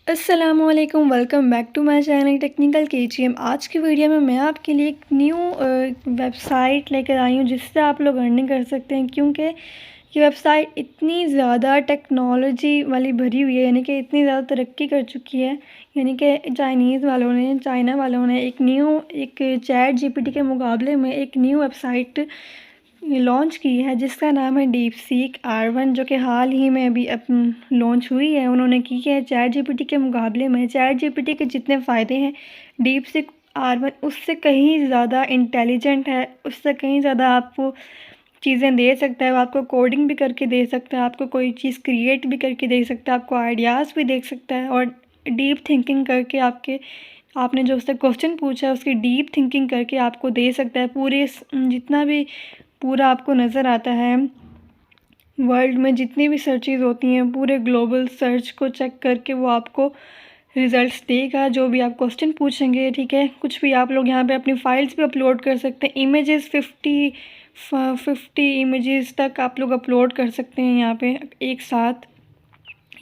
अस्सलामुअलैकुम, welcome back to my channel technical KGM. आज की वीडियो में मैं आपके लिए एक न्यू वेबसाइट लेकर आई हूँ जिससे आप लोग अर्निंग कर सकते हैं, क्योंकि ये वेबसाइट इतनी ज़्यादा टेक्नोलॉजी वाली भरी हुई है, यानी कि इतनी ज़्यादा तरक्की कर चुकी है। यानी कि चाइना वालों ने एक चैट जीपीटी के मुकाबले में एक न्यू वेबसाइट लॉन्च की है जिसका नाम है डीपसीक R1, जो कि हाल ही में अभी लॉन्च हुई है। उन्होंने की है चैट जीपीटी के मुकाबले में। चैट जीपीटी के जितने फ़ायदे हैं, डीपसीक R1 उससे कहीं ज़्यादा इंटेलिजेंट है, उससे कहीं ज़्यादा आपको चीज़ें दे सकता है। वो आपको कोडिंग भी करके दे सकता है, आपको कोई चीज़ क्रिएट भी करके दे सकता है, आपको आइडियाज़ भी दे सकता है और डीप थिंकिंग करके आपने जो उससे क्वेश्चन पूछा है उसकी डीप थिंकिंग करके आपको दे सकता है। जितना भी पूरा आपको नज़र आता है, वर्ल्ड में जितनी भी सर्चेज़ होती हैं, पूरे ग्लोबल सर्च को चेक करके वो आपको रिज़ल्ट्स देगा, जो भी आप क्वेश्चन पूछेंगे। ठीक है, कुछ भी आप लोग यहाँ पे अपनी फ़ाइल्स भी अपलोड कर सकते हैं। इमेजेस 50 इमेजेस तक आप लोग अपलोड कर सकते हैं यहाँ पे एक साथ।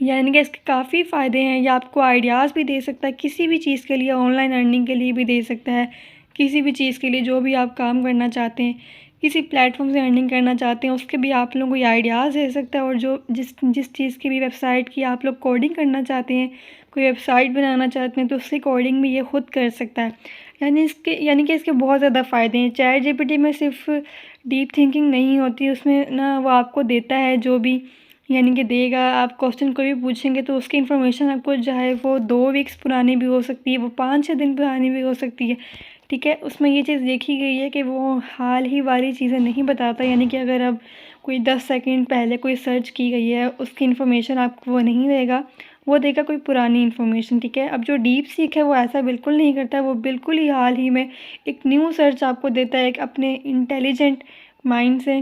यानी कि इसके काफ़ी फ़ायदे हैं। ये आपको आइडियाज़ भी दे सकता है किसी भी चीज़ के लिए, ऑनलाइन अर्निंग के लिए भी दे सकता है, किसी भी चीज़ के लिए जो भी आप काम करना चाहते हैं, किसी प्लेटफॉर्म से अर्निंग करना चाहते हैं उसके भी आप लोगों को ये आइडियाज़ दे सकता है। और जो जिस चीज़ की भी वेबसाइट की आप लोग कोडिंग करना चाहते हैं, कोई वेबसाइट बनाना चाहते हैं, तो उसकी कोडिंग भी ये खुद कर सकता है। यानी कि इसके बहुत ज़्यादा फ़ायदे हैं। चैट जीपीटी में सिर्फ डीप थिंकिंग नहीं होती, उसमें ना वो आपको देता है जो भी, यानी कि देगा। आप क्वेश्चन कोई भी पूछेंगे तो उसकी इन्फॉर्मेशन आपको, चाहे वो 2 वीक्स पुरानी भी हो सकती है, वो 5-6 दिन पुरानी भी हो सकती है। ठीक है, उसमें ये चीज़ देखी गई है कि वो हाल ही वाली चीज़ें नहीं बताता। यानी कि अगर अब कोई 10 सेकंड पहले कोई सर्च की गई है, उसकी इन्फॉर्मेशन आपको वो नहीं देगा, वो देगा कोई पुरानी इन्फॉर्मेशन। ठीक है, अब जो डीप सीक है वो ऐसा बिल्कुल नहीं करता, वो बिल्कुल ही हाल ही में एक न्यू सर्च आपको देता है एक अपने इंटेलिजेंट माइंड से।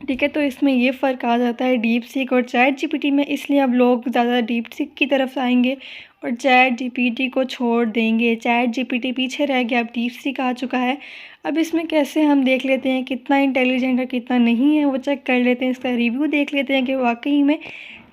ठीक है, तो इसमें ये फ़र्क आ जाता है डीप सीक और चैट जीपीटी में, इसलिए अब लोग ज़्यादा डीप सीक की तरफ आएंगे और चैट जीपीटी को छोड़ देंगे। चैट जीपीटी पीछे रह गया, अब डीप सीक आ चुका है। अब इसमें कैसे हम देख लेते हैं कितना इंटेलिजेंट है कितना नहीं है, वो चेक कर लेते हैं, इसका रिव्यू देख लेते हैं कि वाकई में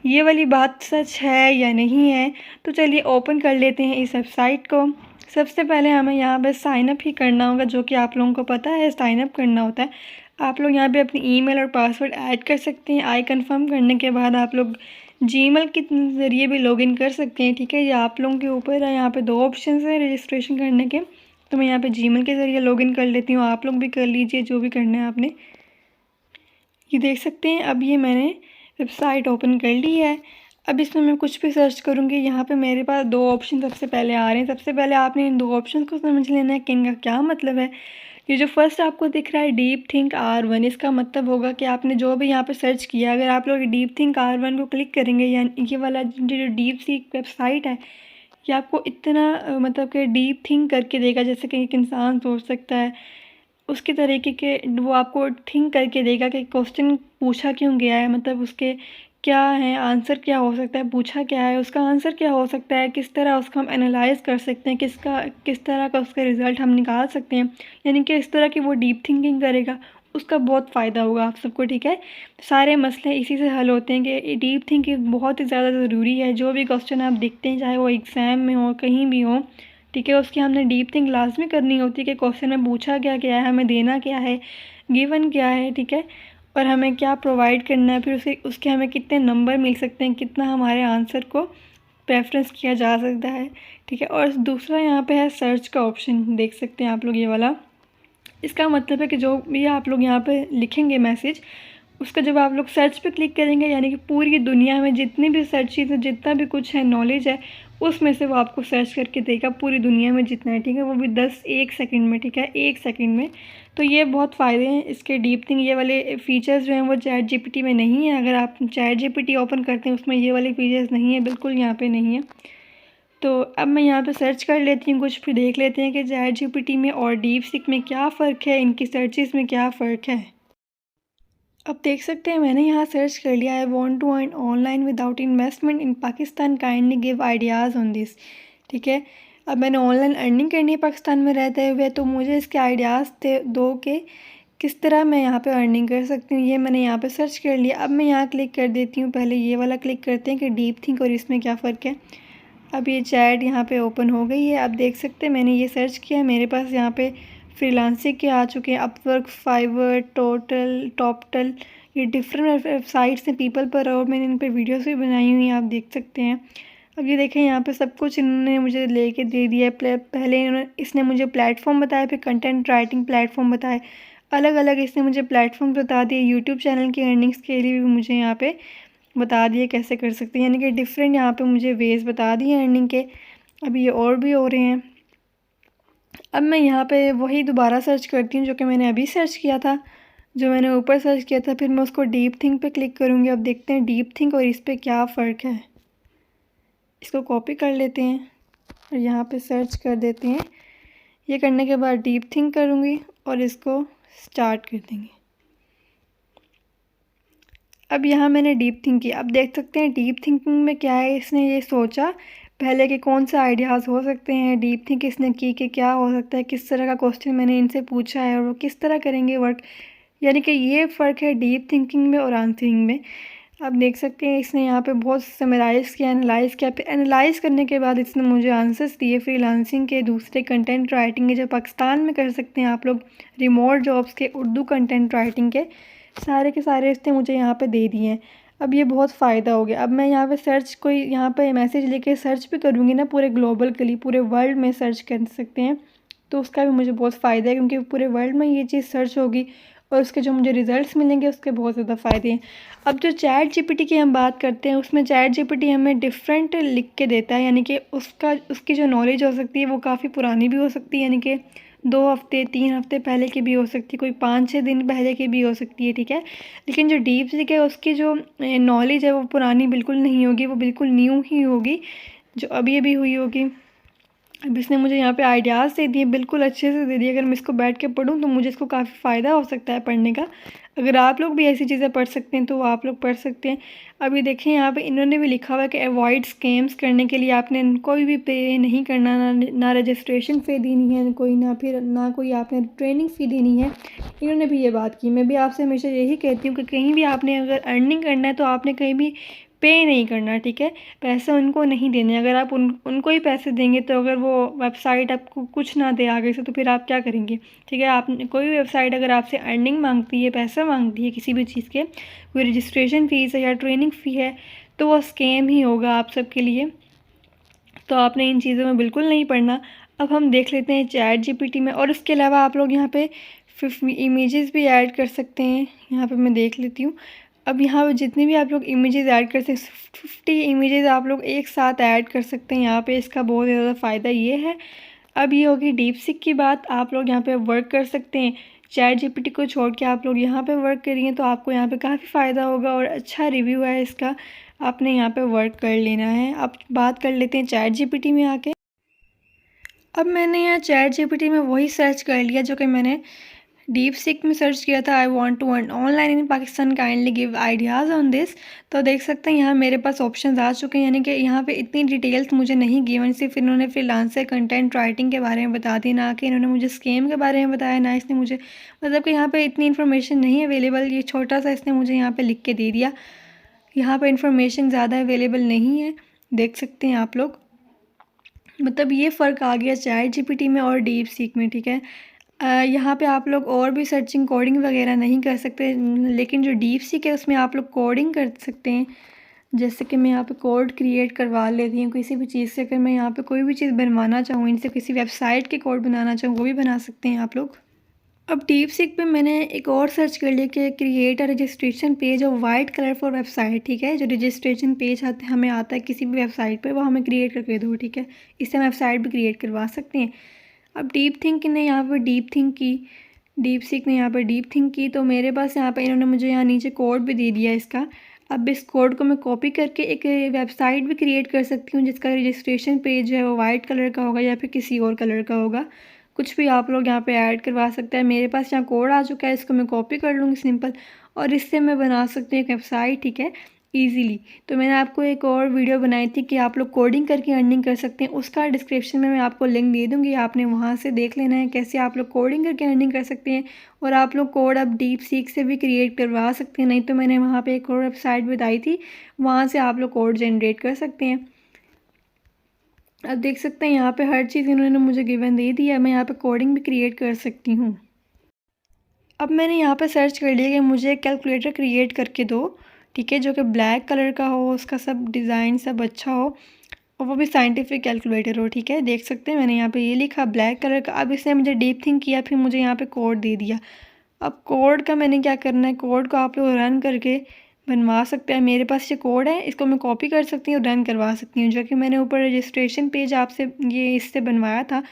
ये वाली बात सच है या नहीं है। तो चलिए ओपन कर लेते हैं इस वेबसाइट को। सबसे पहले हमें यहाँ पर साइनअप ही करना होगा, जो कि आप लोगों को पता है साइनअप करना होता है। आप लोग यहाँ पे अपनी ईमेल और पासवर्ड ऐड कर सकते हैं। आई कंफर्म करने के बाद आप लोग जीमेल के ज़रिए भी लॉगिन कर सकते हैं। ठीक है, ये आप लोगों के ऊपर है। यहाँ पे 2 ऑप्शन हैं रजिस्ट्रेशन करने के, तो मैं यहाँ पे जीमेल के ज़रिए लॉगिन कर लेती हूँ। आप लोग भी कर लीजिए जो भी करना है आपने। ये देख सकते हैं, अब ये मैंने वेबसाइट ओपन कर ली है। अब इसमें मैं कुछ भी सर्च करूँगी, यहाँ पे मेरे पास 2 ऑप्शन सबसे पहले आ रहे हैं। सबसे पहले आपने इन 2 ऑप्शन को समझ लेना है कि इनका क्या मतलब है। ये जो फर्स्ट आपको दिख रहा है डीप थिंक R1, इसका मतलब होगा कि आपने जो भी यहाँ पे सर्च किया, अगर आप लोग डीप थिंक R1 को क्लिक करेंगे, यानी ये वाला जो डीप सीक वेबसाइट है, ये आपको इतना मतलब कि डीप थिंक करके देगा जैसे कि एक इंसान सोच सकता है उसके तरीके के। वो आपको थिंक करके देगा कि क्वेश्चन पूछा क्यों गया है, मतलब उसके क्या है आंसर, क्या हो सकता है, पूछा क्या है, उसका आंसर क्या हो सकता है, किस तरह उसको हम एनालाइज कर सकते हैं, किस तरह का उसका रिज़ल्ट हम निकाल सकते हैं। यानी कि इस तरह की वो डीप थिंकिंग करेगा, उसका बहुत फ़ायदा होगा आप सबको। ठीक है, सारे मसले इसी से हल होते हैं कि डीप थिंकिंग बहुत ही ज़्यादा ज़रूरी है। जो भी क्वेश्चन आप देखते हैं, चाहे वो एग्ज़ाम में हो कहीं भी हो, ठीक है, उसकी हमने डीप थिंक लाजमी करनी होती है कि क्वेश्चन में पूछा क्या क्या है, हमें देना क्या है, गिवन क्या है। ठीक है, और हमें क्या प्रोवाइड करना है, फिर उसके हमें कितने नंबर मिल सकते हैं, कितना हमारे आंसर को प्रेफरेंस किया जा सकता है। ठीक है, और दूसरा यहाँ पे है सर्च का ऑप्शन, देख सकते हैं आप लोग ये वाला। इसका मतलब है कि जो भी आप लोग यहाँ पे लिखेंगे मैसेज, उसका जब आप लोग सर्च पे क्लिक करेंगे, यानी कि पूरी दुनिया में जितनी भी सर्चेज है, जितना भी कुछ है, नॉलेज है, उसमें से वो आपको सर्च करके देगा पूरी दुनिया में जितना है। ठीक है, वो भी 1 सेकंड में। ठीक है, 1 सेकंड में। तो ये बहुत फ़ायदे हैं इसके डीप थिंक, ये वाले फ़ीचर्स जो हैं वो चैट जीपीटी में नहीं है। अगर आप चैट जीपीटी ओपन करते हैं उसमें ये वाले फ़ीचर्स नहीं है, बिल्कुल यहाँ पे नहीं है। तो अब मैं यहाँ पे सर्च कर लेती हूँ कुछ, फिर देख लेते हैं कि चैट जीपीटी में और डीप सीक में क्या फ़र्क है, इनकी सर्चेस में क्या फ़र्क है। अब देख सकते हैं मैंने यहाँ सर्च कर लिया है, want to earn online without investment in Pakistan, kindly give ideas on this. ठीक है, अब मैंने ऑनलाइन अर्निंग करनी है पाकिस्तान में रहते हुए, तो मुझे इसके आइडियाज़ दो कि किस तरह मैं यहाँ पे अर्निंग कर सकती हूँ। ये मैंने यहाँ पे सर्च कर लिया। अब मैं यहाँ क्लिक कर देती हूँ, पहले ये वाला क्लिक करते हैं कि डीप थिंक और इसमें क्या फ़र्क है। अब ये चैट यहाँ पे ओपन हो गई है। आप देख सकते हैं मैंने ये सर्च किया, मेरे पास यहाँ पे फ्रीलांसिंग के आ चुके हैं, अपवर्क, फाइवर, टोटल, टॉपटल, ये डिफरेंट वेबसाइट्स हैं पीपल पर, और मैंने इन पर वीडियोस भी बनाई हुई हैं, आप देख सकते हैं। अब ये देखें यहाँ पे सब कुछ इन्होंने मुझे लेके दे दिया है। पहले इसने मुझे प्लेटफॉर्म बताया, फिर कंटेंट राइटिंग प्लेटफॉर्म बताए, अलग अलग इसने मुझे प्लेटफॉर्म बता दिए। यूट्यूब चैनल की अर्निंग्स के लिए भी मुझे यहाँ पे बता दिए कैसे कर सकते हैं, यानी कि डिफरेंट यहाँ पे मुझे वेज बता दिए अर्निंग के। अभी ये और भी हो रहे हैं। अब मैं यहाँ पे वही दोबारा सर्च करती हूँ जो कि मैंने अभी सर्च किया था, जो मैंने ऊपर सर्च किया था, फिर मैं उसको डीप थिंक पे क्लिक करूँगी। अब देखते हैं डीप थिंक और इस पर क्या फ़र्क है। इसको कॉपी कर लेते हैं और यहाँ पे सर्च कर देते हैं। ये करने के बाद डीप थिंक करूँगी और इसको स्टार्ट कर देंगे। अब यहाँ मैंने डीप थिंक किया। अब देख सकते हैं डीप थिंकिंग में क्या है, इसने ये सोचा पहले कि कौन से आइडियाज़ हो सकते हैं। डीप थिंक इसने की कि क्या हो सकता है, किस तरह का क्वेश्चन मैंने इनसे पूछा है और वो किस तरह करेंगे वर्क, यानी कि ये फ़र्क है डीप थिंकिंग में और आंसरिंग में। आप देख सकते हैं इसने यहाँ पे बहुत समराइज़ किया, एनालाइज़ किया, फिर एनालाइज़ करने के बाद इसने मुझे आंसर्स दिए फ्रीलांसिंग के, दूसरे कंटेंट राइटिंग के जो पाकिस्तान में कर सकते हैं आप लोग, रिमोट जॉब्स के, उर्दू कंटेंट राइटिंग के, सारे के सारे इसने मुझे यहाँ पे दे दिए हैं। अब ये बहुत फ़ायदा हो गया। अब मैं यहाँ पे सर्च, कोई यहाँ पे मैसेज लेके सर्च भी करूँगी ना पूरे ग्लोबल के लिए, पूरे वर्ल्ड में सर्च कर सकते हैं, तो उसका भी मुझे बहुत फ़ायदा है, क्योंकि पूरे वर्ल्ड में ये चीज़ सर्च होगी और उसके जो मुझे रिज़ल्ट्स मिलेंगे उसके बहुत ज़्यादा फ़ायदे हैं। अब जो चैट जीपीटी की हम बात करते हैं, उसमें चैट जीपीटी हमें डिफरेंट लिख के देता है, यानी कि उसकी जो नॉलेज हो सकती है वो काफ़ी पुरानी भी हो सकती है, यानी कि 2 हफ़्ते 3 हफ़्ते पहले की भी हो सकती है, कोई 5-6 दिन पहले की भी हो सकती है, ठीक है। लेकिन जो डीप सीक है उसकी जो नॉलेज है वो पुरानी बिल्कुल नहीं होगी, वो बिल्कुल न्यू ही होगी, जो अभी अभी हुई होगी। अब इसने मुझे यहाँ पे आइडियाज़ दे दिए, बिल्कुल अच्छे से दे दिए। अगर मैं इसको बैठ के पढूँ तो मुझे इसको काफ़ी फ़ायदा हो सकता है पढ़ने का। अगर आप लोग भी ऐसी चीज़ें पढ़ सकते हैं तो वो आप लोग पढ़ सकते हैं। अभी देखें यहाँ पे इन्होंने भी लिखा हुआ है कि अवॉइड स्कैम्स करने के लिए आपने कोई भी पे नहीं करना, ना रजिस्ट्रेशन फ़ी देनी है कोई, ना कोई आपने ट्रेनिंग फ़ी देनी है। इन्होंने भी ये बात की। मैं भी आपसे हमेशा यही कहती हूँ कि कहीं भी आपने अगर अर्निंग करना है तो आपने कहीं भी पे नहीं करना, ठीक है। पैसे उनको नहीं देने। अगर आप उनको ही पैसे देंगे तो अगर वो वेबसाइट आपको कुछ ना दे आगे से तो फिर आप क्या करेंगे, ठीक है। आप कोई भी वेबसाइट अगर आपसे अर्निंग मांगती है, पैसा मांगती है किसी भी चीज़ के, कोई रजिस्ट्रेशन फ़ीस है या ट्रेनिंग फ़ी है, तो वो स्कैम ही होगा आप सबके लिए। तो आपने इन चीज़ों में बिल्कुल नहीं पढ़ना। अब हम देख लेते हैं चैट जीपीटी में, और इसके अलावा आप लोग यहाँ पे इमेजेस भी ऐड कर सकते हैं। यहाँ पे मैं देख लेती हूँ। अब यहाँ पे जितनी भी आप लोग इमेजेस ऐड कर सकते हैं, 50 इमेजेस आप लोग एक साथ ऐड कर सकते हैं यहाँ पे। इसका बहुत ज़्यादा फ़ायदा ये है। अब ये होगी डीप सीक की बात। आप लोग यहाँ पे वर्क कर सकते हैं। चैट जीपीटी को छोड़ के आप लोग यहाँ पे वर्क करिए तो आपको यहाँ पे काफ़ी फ़ायदा होगा और अच्छा रिव्यू है इसका। आपने यहाँ पे वर्क कर लेना है। अब बात कर लेते हैं चैट जीपीटी में आके। अब मैंने यहाँ चैट जीपीटी में वही सर्च कर लिया जो कि मैंने डीप सीक में सर्च किया था। I want to earn online in Pakistan, kindly give ideas on this. तो देख सकते हैं यहाँ मेरे पास ऑप्शंस आ चुके हैं, यानी कि यहाँ पे इतनी डिटेल्स मुझे नहीं गिवन। सिर्फ इन्होंने फ्रीलांसर कंटेंट राइटिंग के बारे में बता दी, ना कि इन्होंने मुझे स्कैम के बारे में बताया, ना इसने मुझे, मतलब कि यहाँ पर इतनी इन्फॉर्मेशन नहीं अवेलेबल। ये छोटा सा इसने मुझे यहाँ पर लिख के दे दिया। यहाँ पर इन्फॉर्मेशन ज़्यादा अवेलेबल नहीं है, देख सकते हैं आप लोग। मतलब ये फ़र्क आ गया चैट जीपीटी में और डीप सीक में, ठीक है। यहाँ पे आप लोग और भी सर्चिंग कोडिंग वगैरह नहीं कर सकते, लेकिन जो डीप सीक है उसमें आप लोग कोडिंग कर सकते हैं। जैसे कि मैं यहाँ पे कोड क्रिएट करवा लेती हूँ किसी भी चीज़ से। अगर मैं यहाँ पे कोई भी चीज़ बनवाना चाहूँ, इनसे किसी वेबसाइट के कोड बनाना चाहूँ, वो भी बना सकते हैं आप लोग। अब डीप सीक पे मैंने एक और सर्च कर लिया कि create a registration page of white colour for website, ठीक है। जो रजिस्ट्रेशन पेज हमें आता है किसी भी वेबसाइट पे, वो हमें क्रिएट करके दो, ठीक है। इससे हम वेबसाइट भी क्रिएट करवा सकते हैं। अब डीप थिंक ने यहाँ पर डीप थिंक की, डीप सीक ने यहाँ पर डीप थिंक की, तो मेरे पास यहाँ पर इन्होंने मुझे यहाँ नीचे कोड भी दे दिया इसका। अब इस कोड को मैं कॉपी करके एक वेबसाइट भी क्रिएट कर सकती हूँ जिसका रजिस्ट्रेशन पेज है वो वाइट कलर का होगा या फिर किसी और कलर का होगा। कुछ भी आप लोग यहाँ पे ऐड करवा सकते हैं। मेरे पास यहाँ कोड आ चुका है, इसको मैं कॉपी कर लूँगी सिंपल, और इससे मैं बना सकती हूँ एक वेबसाइट, ठीक है, ईज़िली। तो मैंने आपको एक और वीडियो बनाई थी कि आप लोग कोडिंग करके अर्निंग कर सकते हैं, उसका डिस्क्रिप्शन में मैं आपको लिंक दे दूँगी। आपने वहाँ से देख लेना है कैसे आप लोग कोडिंग करके अर्निंग कर सकते हैं। और आप लोग कोड अब डीप सीक से भी क्रिएट करवा सकते हैं, नहीं तो मैंने वहाँ पर एक और वेबसाइट बताई थी, वहाँ से आप लोग कोड जनरेट कर सकते हैं। अब देख सकते हैं यहाँ पे हर चीज़ इन्होंने मुझे गिवन दे दी है। मैं यहाँ पे कोडिंग भी क्रिएट कर सकती हूँ। अब मैंने यहाँ पे सर्च कर लिया कि मुझे एक कैलकुलेटर क्रिएट करके दो, ठीक है, जो कि ब्लैक कलर का हो, उसका सब डिज़ाइन सब अच्छा हो और वो भी साइंटिफिक कैलकुलेटर हो, ठीक है। देख सकते हैं मैंने यहाँ पे ये लिखा ब्लैक कलर का। अब इसने मुझे डीप थिंक किया, फिर मुझे यहाँ पे कोड दे दिया। अब कोड का मैंने क्या करना है, कोड को आप लोग रन करके बनवा सकते हैं। मेरे पास ये कोड है, इसको मैं कॉपी कर सकती हूँ, रन करवा सकती हूँ, जो कि मैंने ऊपर रजिस्ट्रेशन पेज आपसे ये इससे बनवाया था,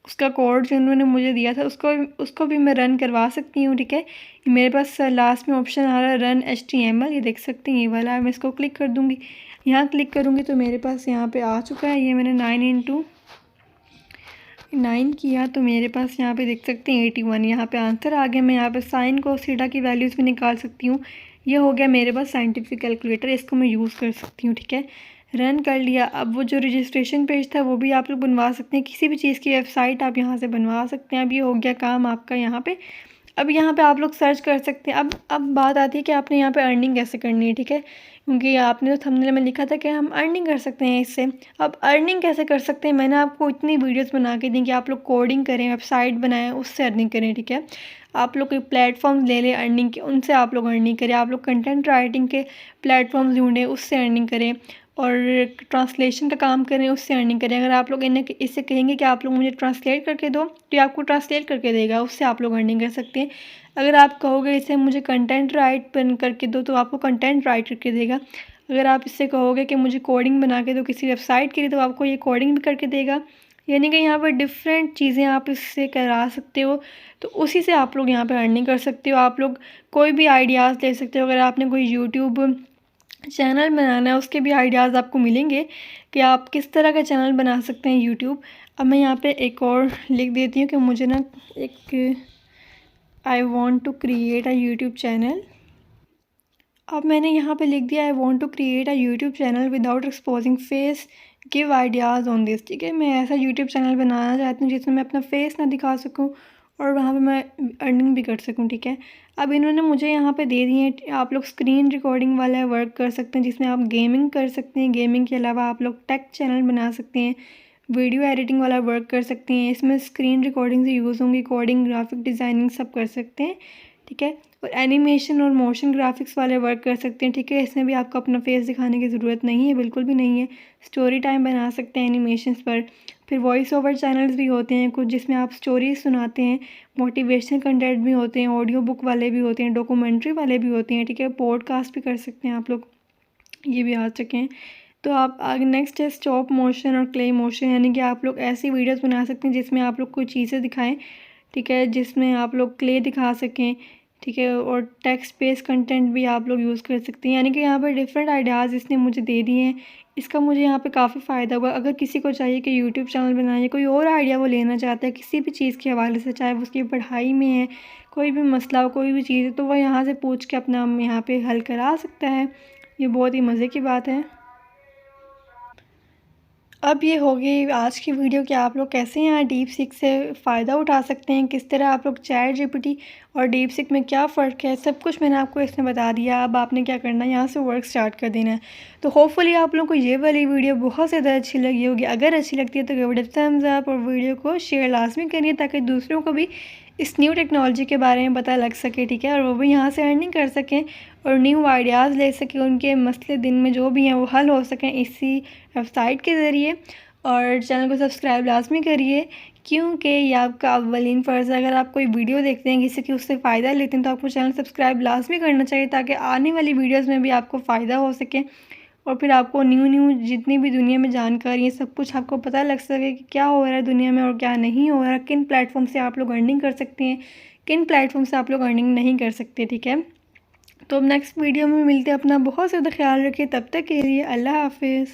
उसका कोड जो उन्होंने मुझे दिया था उसको भी मैं रन करवा सकती हूँ, ठीक है। मेरे पास लास्ट में ऑप्शन आ रहा है रन HTML, ये देख सकते हैं ये वाला है। मैं इसको क्लिक कर दूँगी, यहाँ क्लिक करूँगी तो मेरे पास यहाँ पे आ चुका है। ये मैंने 9 किया तो मेरे पास यहाँ पे देख सकते हैं 81, यहाँ पे आंसर आ गया। मैं यहाँ पे साइन को थीटा की वैल्यूज़ भी निकाल सकती हूँ। ये हो गया मेरे पास साइंटिफिक कैलकुलेटर, इसको मैं यूज़ कर सकती हूँ, ठीक है। रन कर लिया। अब वो जो रजिस्ट्रेशन पेज था वो भी आप लोग बनवा सकते हैं, किसी भी चीज़ की वेबसाइट आप यहाँ से बनवा सकते हैं। अब ये हो गया काम आपका यहाँ पे। अब यहाँ पे आप लोग सर्च कर सकते हैं। अब बात आती है कि आपने यहाँ पे अर्निंग कैसे करनी है, ठीक है, क्योंकि आपने तो थंबनेल में लिखा था कि हम अर्निंग कर सकते हैं इससे। अब अर्निंग कैसे कर सकते हैं, मैंने आपको इतनी वीडियोस बना के दी कि आप लोग कोडिंग करें, वेबसाइट बनाएं, उससे अर्निंग करें, ठीक है। आप लोग कोई प्लेटफॉर्म ले लें अर्निंग के, उनसे आप लोग अर्निंग करें। आप लोग कंटेंट राइटिंग के प्लेटफॉर्म ढूंढें, उससे अर्निंग करें, और ट्रांसलेशन का काम करें, उससे अर्निंग करें। अगर आप लोग इन्हें इससे कहेंगे कि आप लोग मुझे ट्रांसलेट करके दो, तो ये आपको ट्रांसलेट करके देगा, उससे आप लोग अर्निंग कर सकते हैं। अगर आप कहोगे इसे मुझे कंटेंट राइट बन करके दो, तो आपको कंटेंट राइट करके देगा। अगर आप इससे कहोगे कि मुझे कोडिंग बना के दो किसी वेबसाइट के लिए, तो आपको ये कोडिंग भी करके देगा। यानी कि यहाँ पर डिफरेंट चीज़ें आप इससे करा सकते हो, तो उसी से आप लोग यहाँ पर अर्निंग कर सकते हो। आप लोग कोई भी आइडियाज़ ले सकते हो। अगर आपने कोई यूट्यूब चैनल बनाना है, उसके भी आइडियाज़ आपको मिलेंगे कि आप किस तरह का चैनल बना सकते हैं यूट्यूब। अब मैं यहाँ पे एक और लिख देती हूँ कि मुझे ना एक I want to create a YouTube channel. अब मैंने यहाँ पे लिख दिया I want to create a YouTube channel without exposing face, give ideas on this, ठीक है। मैं ऐसा यूट्यूब चैनल बनाना चाहती हूँ जिसमें मैं अपना फेस ना दिखा सकूँ और वहाँ पे मैं अर्निंग भी कर सकूँ, ठीक है। अब इन्होंने मुझे यहाँ पे दे दिए हैं, आप लोग स्क्रीन रिकॉर्डिंग वाला वर्क कर सकते हैं, जिसमें आप गेमिंग कर सकते हैं। गेमिंग के अलावा आप लोग टेक चैनल बना सकते हैं, वीडियो एडिटिंग वाला वर्क कर सकते हैं। इसमें स्क्रीन रिकॉर्डिंग से यूज़ होंगी, कोडिंग, ग्राफिक डिज़ाइनिंग सब कर सकते हैं, ठीक है। और एनिमेशन और मोशन ग्राफिक्स वाले वर्क कर सकते हैं, ठीक है। इसमें भी आपको अपना फेस दिखाने की ज़रूरत नहीं है, बिल्कुल भी नहीं है। स्टोरी टाइम बना सकते हैं एनिमेशंस पर। फिर वॉइस ओवर चैनल्स भी होते हैं कुछ, जिसमें आप स्टोरीज सुनाते हैं। मोटिवेशनल कंटेंट भी होते हैं, ऑडियो बुक वाले भी होते हैं, डॉक्यूमेंट्री वाले भी होते हैं, ठीक है। पॉडकास्ट भी कर सकते हैं आप लोग, ये भी आ सकें। तो आप आगे नेक्स्ट है स्टॉप मोशन और क्ले मोशन, यानी कि आप लोग ऐसी वीडियोस बना सकते हैं जिसमें आप लोग कोई चीज़ें दिखाएं, ठीक है, जिसमें आप लोग क्ले दिखा सकें, ठीक है। और टेक्स्ट बेस्ड कंटेंट भी आप लोग यूज़ कर सकते हैं। यानी कि यहाँ पर डिफरेंट आइडियाज़ इसने मुझे दे दिए हैं। इसका मुझे यहाँ पे काफ़ी फ़ायदा हुआ। अगर किसी को चाहिए कि यूट्यूब चैनल बनाए या कोई और आइडिया वो लेना चाहता है किसी भी चीज़ के हवाले से, चाहे वो उसकी पढ़ाई में है, कोई भी मसला हो, कोई भी चीज़ है, तो वह यहाँ से पूछ के अपना यहाँ पे हल करा सकता है। ये बहुत ही मज़े की बात है। अब ये हो गई आज की वीडियो कि आप लोग कैसे यहाँ डीप सीक से फ़ायदा उठा सकते हैं, किस तरह आप लोग चैट जीपीटी और डीप सीक में क्या फ़र्क है, सब कुछ मैंने आपको इसमें बता दिया। अब आपने क्या करना है, यहाँ से वर्क स्टार्ट कर देना है। तो होपफुली आप लोगों को ये वाली वीडियो बहुत ज़्यादा अच्छी लगी होगी। अगर अच्छी लगती है तो give it a thumbs up और वीडियो को शेयर लाजमी करिए, ताकि दूसरों को भी इस न्यू टेक्नोलॉजी के बारे में पता लग सके, ठीक है, और वो भी यहाँ से अर्निंग कर सकें और न्यू आइडियाज़ ले सकें। उनके मसले दिन में जो भी हैं वो हल हो सकें इसी वेबसाइट के ज़रिए। और चैनल को सब्सक्राइब लाजमी करिए, क्योंकि ये आपका अव्वलीन फ़र्ज़ है। अगर आप कोई वीडियो देखते हैं किसी की, उससे फ़ायदा लेते हैं, तो आपको चैनल सब्सक्राइब लाजमी करना चाहिए, ताकि आने वाली वीडियोज़ में भी आपको फ़ायदा हो सके और फिर आपको न्यू जितनी भी दुनिया में जानकारी है सब कुछ आपको पता लग सके कि क्या हो रहा है दुनिया में और क्या नहीं हो रहा है, किन प्लेटफॉर्म से आप लोग अर्निंग कर सकते हैं, किन प्लेटफॉर्म से आप लोग अर्निंग नहीं कर सकते, ठीक है। तो अब नेक्स्ट वीडियो में मिलते हैं। अपना बहुत ज़्यादा ख्याल रखिए, तब तक के लिए अल्लाह हाफिज़।